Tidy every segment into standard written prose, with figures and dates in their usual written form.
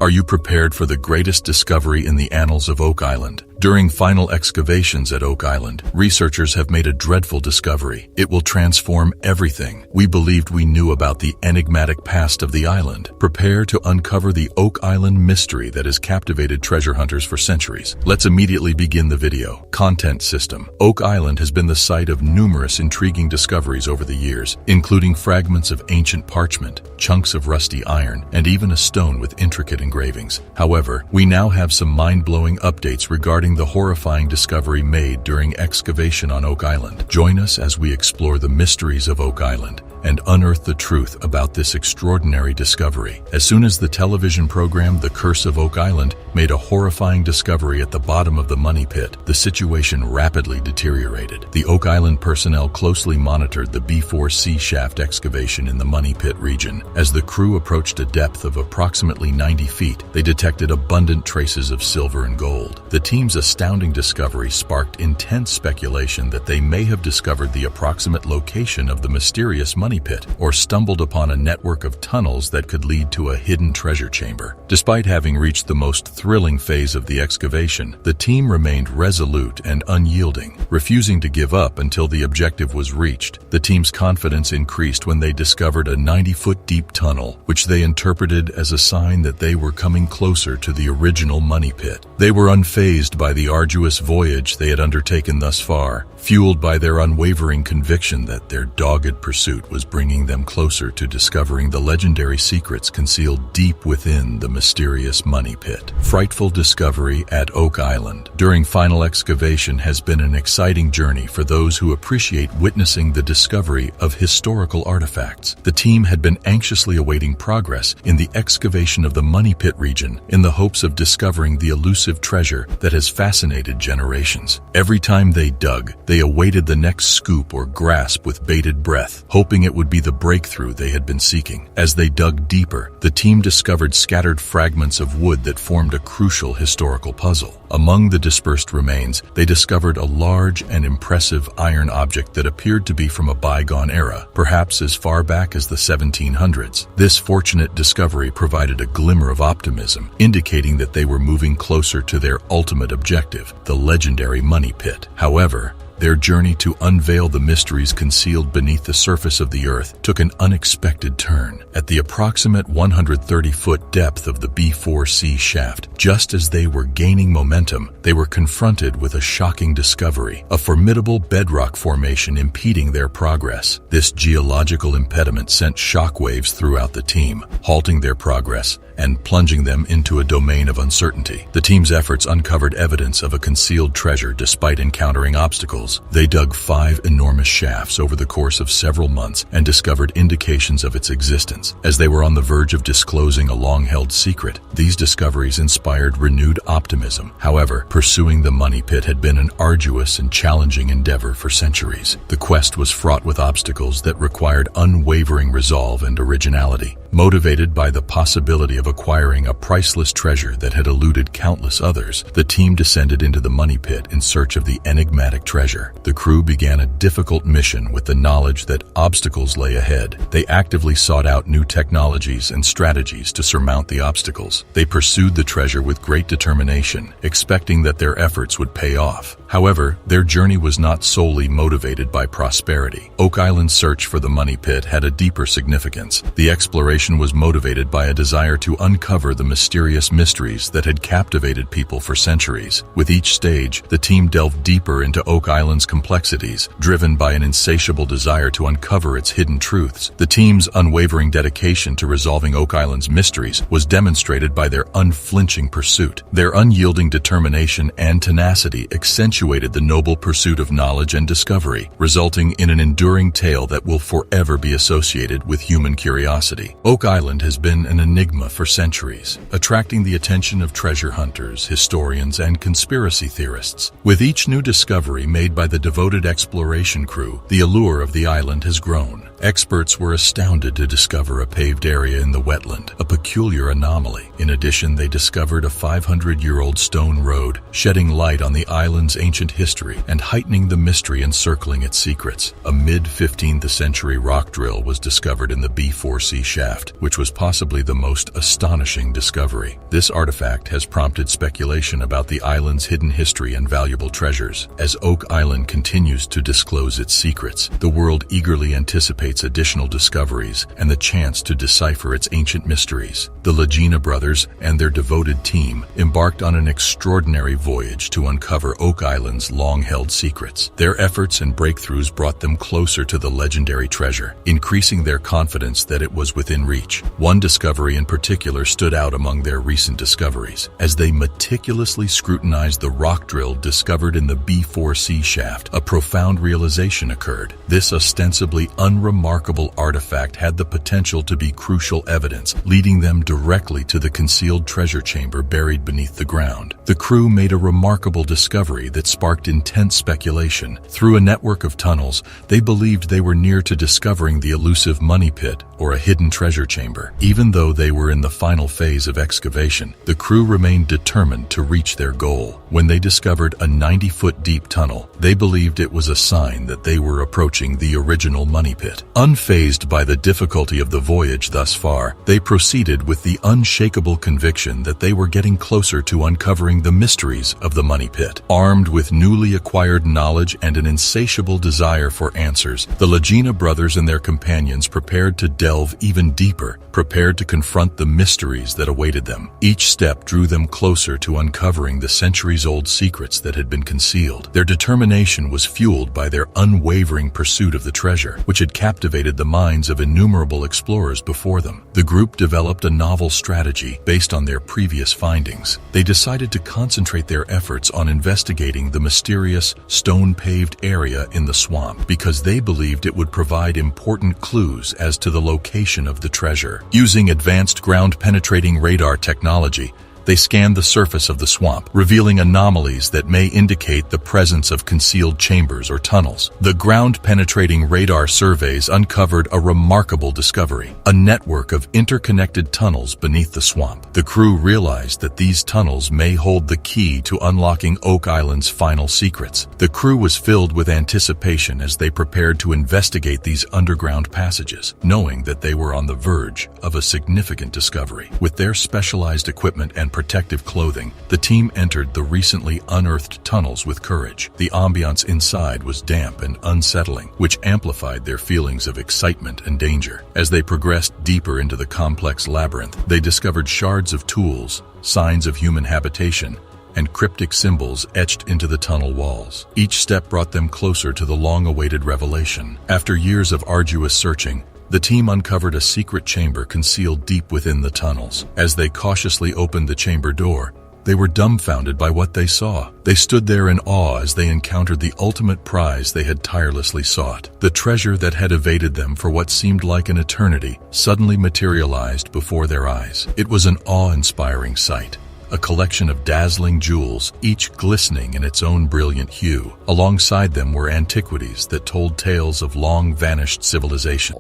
Are you prepared for the greatest discovery in the annals of Oak Island? During final excavations at Oak Island, researchers have made a dreadful discovery. It will transform everything we believed we knew about the enigmatic past of the island. Prepare to uncover the Oak Island mystery that has captivated treasure hunters for centuries. Let's immediately begin the video. Content system. Oak Island has been the site of numerous intriguing discoveries over the years, including fragments of ancient parchment, chunks of rusty iron, and even a stone with intricate engravings. However, we now have some mind-blowing updates regarding the horrifying discovery made during excavation on Oak Island. Join us as we explore the mysteries of Oak Island and unearth the truth about this extraordinary discovery. As soon as the television program The Curse of Oak Island made a horrifying discovery at the bottom of the money pit, the situation rapidly deteriorated. The Oak Island personnel closely monitored the B4C shaft excavation in the money pit region. As the crew approached a depth of approximately 90 feet, they detected abundant traces of silver and gold. The team's astounding discovery sparked intense speculation that they may have discovered the approximate location of the mysterious money pit, or stumbled upon a network of tunnels that could lead to a hidden treasure chamber. Despite having reached the most thrilling phase of the excavation, the team remained resolute and unyielding, refusing to give up until the objective was reached. The team's confidence increased when they discovered a 90-foot deep tunnel, which they interpreted as a sign that they were coming closer to the original money pit. They were unfazed by the arduous voyage they had undertaken thus far, fueled by their unwavering conviction that their dogged pursuit was bringing them closer to discovering the legendary secrets concealed deep within the mysterious money pit. Frightful discovery at Oak Island during final excavation has been an exciting journey for those who appreciate witnessing the discovery of historical artifacts. The team had been anxiously awaiting progress in the excavation of the money pit region in the hopes of discovering the elusive treasure that has fascinated generations. Every time they dug, they awaited the next scoop or grasp with bated breath, hoping it would be the breakthrough they had been seeking. As they dug deeper, the team discovered scattered fragments of wood that formed a crucial historical puzzle. Among the dispersed remains, they discovered a large and impressive iron object that appeared to be from a bygone era, perhaps as far back as the 1700s. This fortunate discovery provided a glimmer of optimism, indicating that they were moving closer to their ultimate objective, the legendary money pit. However, their journey to unveil the mysteries concealed beneath the surface of the earth took an unexpected turn. At the approximate 130-foot depth of the B4C shaft, just as they were gaining momentum, they were confronted with a shocking discovery, a formidable bedrock formation impeding their progress. This geological impediment sent shockwaves throughout the team, halting their progress and plunging them into a domain of uncertainty. The team's efforts uncovered evidence of a concealed treasure despite encountering obstacles. They dug 5 enormous shafts over the course of several months and discovered indications of its existence. As they were on the verge of disclosing a long-held secret, these discoveries inspired renewed optimism. However, pursuing the money pit had been an arduous and challenging endeavor for centuries. The quest was fraught with obstacles that required unwavering resolve and originality. Motivated by the possibility of acquiring a priceless treasure that had eluded countless others, the team descended into the money pit in search of the enigmatic treasure. The crew began a difficult mission with the knowledge that obstacles lay ahead. They actively sought out new technologies and strategies to surmount the obstacles. They pursued the treasure with great determination, expecting that their efforts would pay off. However, their journey was not solely motivated by prosperity. Oak Island's search for the money pit had a deeper significance. The exploration was motivated by a desire to uncover the mysterious mysteries that had captivated people for centuries. With each stage, the team delved deeper into Oak Island's complexities, driven by an insatiable desire to uncover its hidden truths. The team's unwavering dedication to resolving Oak Island's mysteries was demonstrated by their unflinching pursuit. Their unyielding determination and tenacity accentuated the noble pursuit of knowledge and discovery, resulting in an enduring tale that will forever be associated with human curiosity. Oak Island has been an enigma for centuries, attracting the attention of treasure hunters, historians, and conspiracy theorists. With each new discovery made by the devoted exploration crew, the allure of the island has grown. Experts were astounded to discover a paved area in the wetland, a peculiar anomaly. In addition, they discovered a 500-year-old stone road, shedding light on the island's ancient history and heightening the mystery encircling its secrets. A mid-15th century rock drill was discovered in the B4C shaft, which was possibly the most astonishing discovery. This artifact has prompted speculation about the island's hidden history and valuable treasures. As Oak Island continues to disclose its secrets, the world eagerly anticipates additional discoveries and the chance to decipher its ancient mysteries. The Lagena brothers and their devoted team embarked on an extraordinary voyage to uncover Oak Island's long-held secrets. Their efforts and breakthroughs brought them closer to the legendary treasure, increasing their confidence that it was within reach. One discovery in particular stood out among their recent discoveries. As they meticulously scrutinized the rock drill discovered in the B4C shaft, a profound realization occurred. This ostensibly unremarkable artifact had the potential to be crucial evidence, leading them directly to the concealed treasure chamber buried beneath the ground. The crew made a remarkable discovery that sparked intense speculation. Through a network of tunnels, they believed they were near to discovering the elusive money pit, or a hidden treasure chamber. Even though they were in the final phase of excavation, the crew remained determined to reach their goal. When they discovered a 90-foot deep tunnel, they believed it was a sign that they were approaching the original money pit. Unfazed by the difficulty of the voyage thus far, they proceeded with the unshakable conviction that they were getting closer to uncovering the mysteries of the money pit. Armed with newly acquired knowledge and an insatiable desire for answers, the Lagena brothers and their companions prepared to delve even deeper, prepared to confront the mysteries that awaited them. Each step drew them closer to uncovering the centuries-old secrets that had been concealed. Their determination was fueled by their unwavering pursuit of the treasure, which had captivated the minds of innumerable explorers before them. The group developed a novel strategy based on their previous findings. They decided to concentrate their efforts on investigating the mysterious, stone-paved area in the swamp because they believed it would provide important clues as to the location of the treasure. Using advanced ground-penetrating radar technology, they scanned the surface of the swamp, revealing anomalies that may indicate the presence of concealed chambers or tunnels. The ground-penetrating radar surveys uncovered a remarkable discovery: a network of interconnected tunnels beneath the swamp. The crew realized that these tunnels may hold the key to unlocking Oak Island's final secrets. The crew was filled with anticipation as they prepared to investigate these underground passages, knowing that they were on the verge of a significant discovery. With their specialized equipment and protective clothing, the team entered the recently unearthed tunnels with courage. The ambiance inside was damp and unsettling, which amplified their feelings of excitement and danger. As they progressed deeper into the complex labyrinth, they discovered shards of tools, signs of human habitation, and cryptic symbols etched into the tunnel walls. Each step brought them closer to the long-awaited revelation. After years of arduous searching, the team uncovered a secret chamber concealed deep within the tunnels. As they cautiously opened the chamber door, they were dumbfounded by what they saw. They stood there in awe as they encountered the ultimate prize they had tirelessly sought. The treasure that had evaded them for what seemed like an eternity suddenly materialized before their eyes. It was an awe-inspiring sight. A collection of dazzling jewels, each glistening in its own brilliant hue. Alongside them were antiquities that told tales of long-vanished civilization.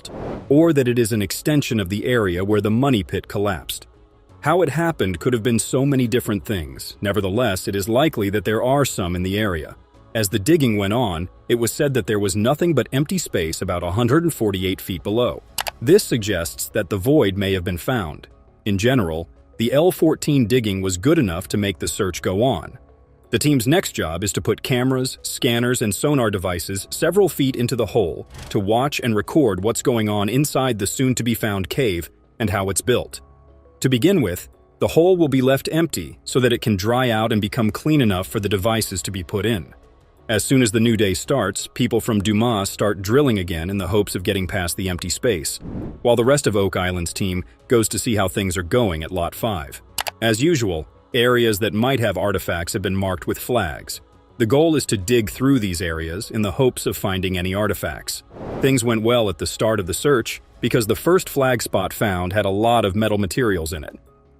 Or that it is an extension of the area where the money pit collapsed. How it happened could have been so many different things. Nevertheless, it is likely that there are some in the area. As the digging went on, it was said that there was nothing but empty space about 148 feet below. This suggests that the void may have been found. In general, the L14 digging was good enough to make the search go on. The team's next job is to put cameras, scanners, and sonar devices several feet into the hole to watch and record what's going on inside the soon-to-be-found cave and how it's built. To begin with, the hole will be left empty so that it can dry out and become clean enough for the devices to be put in. As soon as the new day starts, people from Dumas start drilling again in the hopes of getting past the empty space, while the rest of Oak Island's team goes to see how things are going at Lot 5. As usual, areas that might have artifacts have been marked with flags. The goal is to dig through these areas in the hopes of finding any artifacts. Things went well at the start of the search because the first flag spot found had a lot of metal materials in it.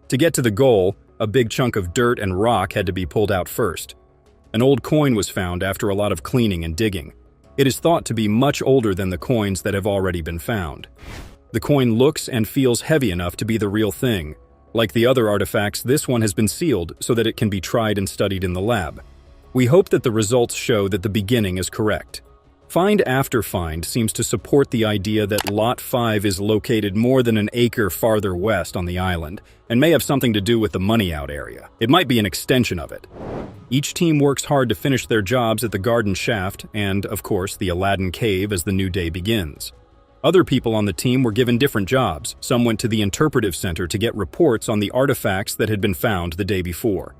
To get to the goal, a big chunk of dirt and rock had to be pulled out first. An old coin was found after a lot of cleaning and digging. It is thought to be much older than the coins that have already been found. The coin looks and feels heavy enough to be the real thing. Like the other artifacts, this one has been sealed so that it can be tried and studied in the lab. We hope that the results show that the beginning is correct. Find after find seems to support the idea that Lot 5 is located more than an acre farther west on the island, and may have something to do with the money out area. It might be an extension of it. Each team works hard to finish their jobs at the garden shaft and, of course, the Aladdin cave as the new day begins. Other people on the team were given different jobs. Some went to the interpretive center to get reports on the artifacts that had been found the day before.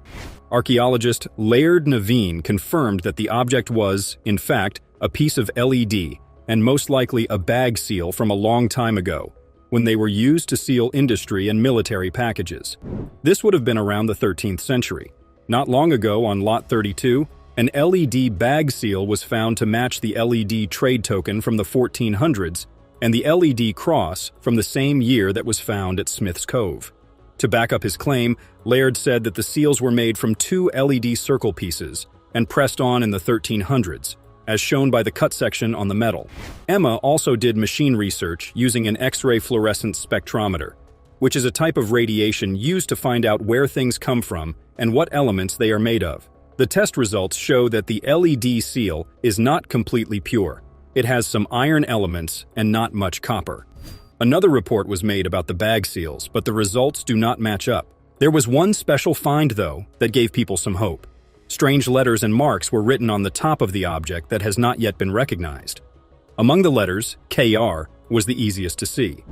Archaeologist Laird Naveen confirmed that the object was, in fact, a piece of LED, and most likely a bag seal from a long time ago, when they were used to seal industry and military packages. This would have been around the 13th century. Not long ago, on Lot 32, an LED bag seal was found to match the LED trade token from the 1400s and the LED cross from the same year that was found at Smith's Cove. To back up his claim, Laird said that the seals were made from 2 LED circle pieces and pressed on in the 1300s, as shown by the cut section on the metal. Emma also did machine research using an X-ray fluorescence spectrometer, which is a type of radiation used to find out where things come from and what elements they are made of. The test results show that the LED seal is not completely pure. It has some iron elements and not much copper. Another report was made about the bag seals, but the results do not match up. There was one special find, though, that gave people some hope. Strange letters and marks were written on the top of the object that has not yet been recognized. Among the letters, KR was the easiest to see.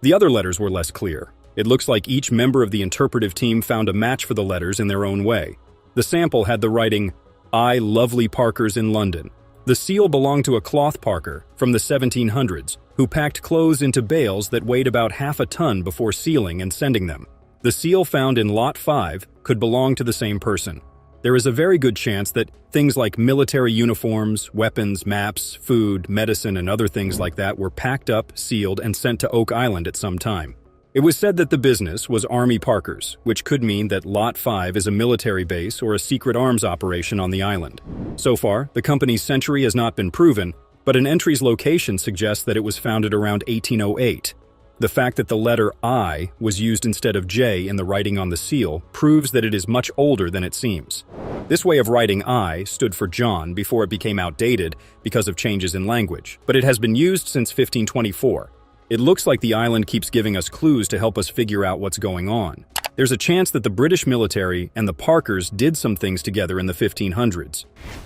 The other letters were less clear. It looks like each member of the interpretive team found a match for the letters in their own way. The sample had the writing, "I Lovely Parkers in London." The seal belonged to a cloth parker from the 1700s who packed clothes into bales that weighed about half a ton before sealing and sending them. The seal found in Lot 5 could belong to the same person. There is a very good chance that things like military uniforms, weapons, maps, food, medicine, and other things like that were packed up, sealed, and sent to Oak Island at some time. It was said that the business was Army Parkers, which could mean that Lot 5 is a military base or a secret arms operation on the island. So far, the company's century has not been proven, but an entry's location suggests that it was founded around 1808. The fact that the letter I was used instead of J in the writing on the seal proves that it is much older than it seems. This way of writing I stood for John before it became outdated because of changes in language, but it has been used since 1524. It looks like the island keeps giving us clues to help us figure out what's going on. There's a chance that the British military and the Parkers did some things together in the 1500s.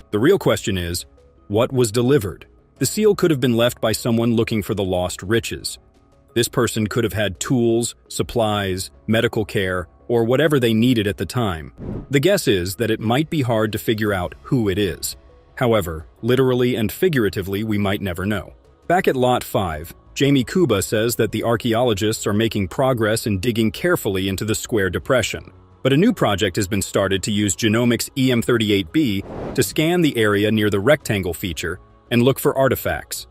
The real question is, what was delivered? The seal could have been left by someone looking for the lost riches. This person could have had tools, supplies, medical care, or whatever they needed at the time. The guess is that it might be hard to figure out who it is. However, literally and figuratively, we might never know. Back at Lot 5, Jamie Kuba says that the archaeologists are making progress in digging carefully into the square depression. But a new project has been started to use Genomics EM38B to scan the area near the rectangle feature and look for artifacts.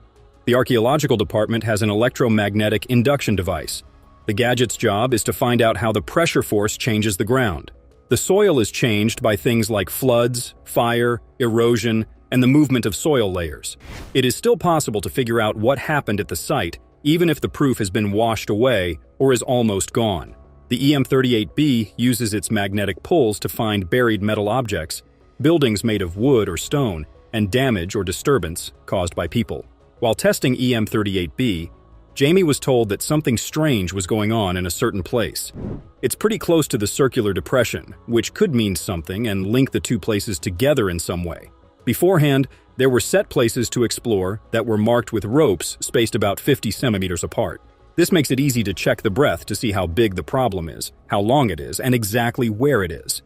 The archaeological department has an electromagnetic induction device. The gadget's job is to find out how the pressure force changes the ground. The soil is changed by things like floods, fire, erosion, and the movement of soil layers. It is still possible to figure out what happened at the site, even if the proof has been washed away or is almost gone. The EM38B uses its magnetic pulls to find buried metal objects, buildings made of wood or stone, and damage or disturbance caused by people. While testing EM38B, Jamie was told that something strange was going on in a certain place. It's pretty close to the circular depression, which could mean something and link the two places together in some way. Beforehand, there were set places to explore that were marked with ropes spaced about 50 centimeters apart. This makes it easy to check the breadth to see how big the problem is, how long it is, and exactly where it is.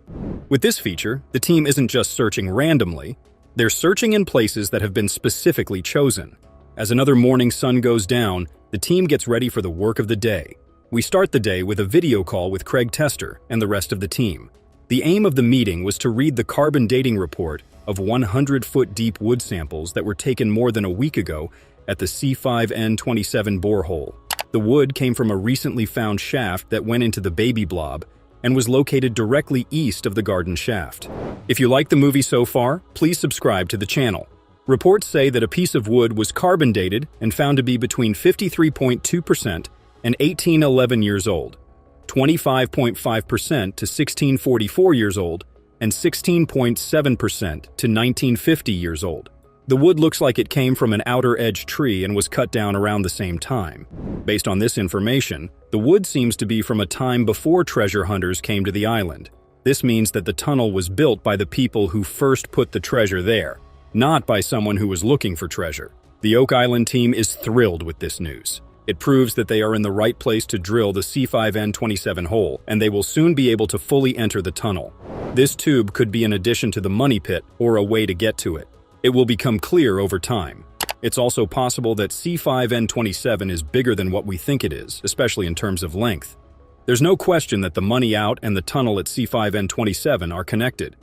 With this feature, the team isn't just searching randomly, they're searching in places that have been specifically chosen. As another morning sun goes down, the team gets ready for the work of the day. We start the day with a video call with Craig Tester and the rest of the team. The aim of the meeting was to read the carbon dating report of 100-foot-deep wood samples that were taken more than a week ago at the C5N27 borehole. The wood came from a recently found shaft that went into the baby blob and was located directly east of the garden shaft. If you like the movie so far, please subscribe to the channel. Reports say that a piece of wood was carbon dated and found to be between 53.2% and 1811 years old, 25.5% to 1644 years old, and 16.7% to 1950 years old. The wood looks like it came from an outer edge tree and was cut down around the same time. Based on this information, the wood seems to be from a time before treasure hunters came to the island. This means that the tunnel was built by the people who first put the treasure there, not by someone who was looking for treasure. The Oak Island team is thrilled with this news. It proves that they are in the right place to drill the C5N27 hole, and they will soon be able to fully enter the tunnel. This tube could be an addition to the money pit or a way to get to it. It will become clear over time. It's also possible that C5N27 is bigger than what we think it is, especially in terms of length. There's no question that the money out and the tunnel at C5N27 are connected.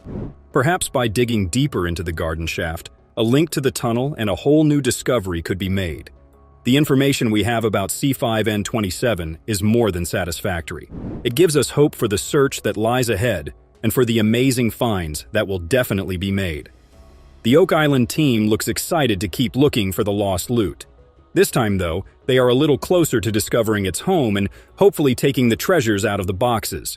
Perhaps by digging deeper into the garden shaft, a link to the tunnel and a whole new discovery could be made. The information we have about C5N27 is more than satisfactory. It gives us hope for the search that lies ahead and for the amazing finds that will definitely be made. The Oak Island team looks excited to keep looking for the lost loot. This time, though, they are a little closer to discovering its home and hopefully taking the treasures out of the boxes.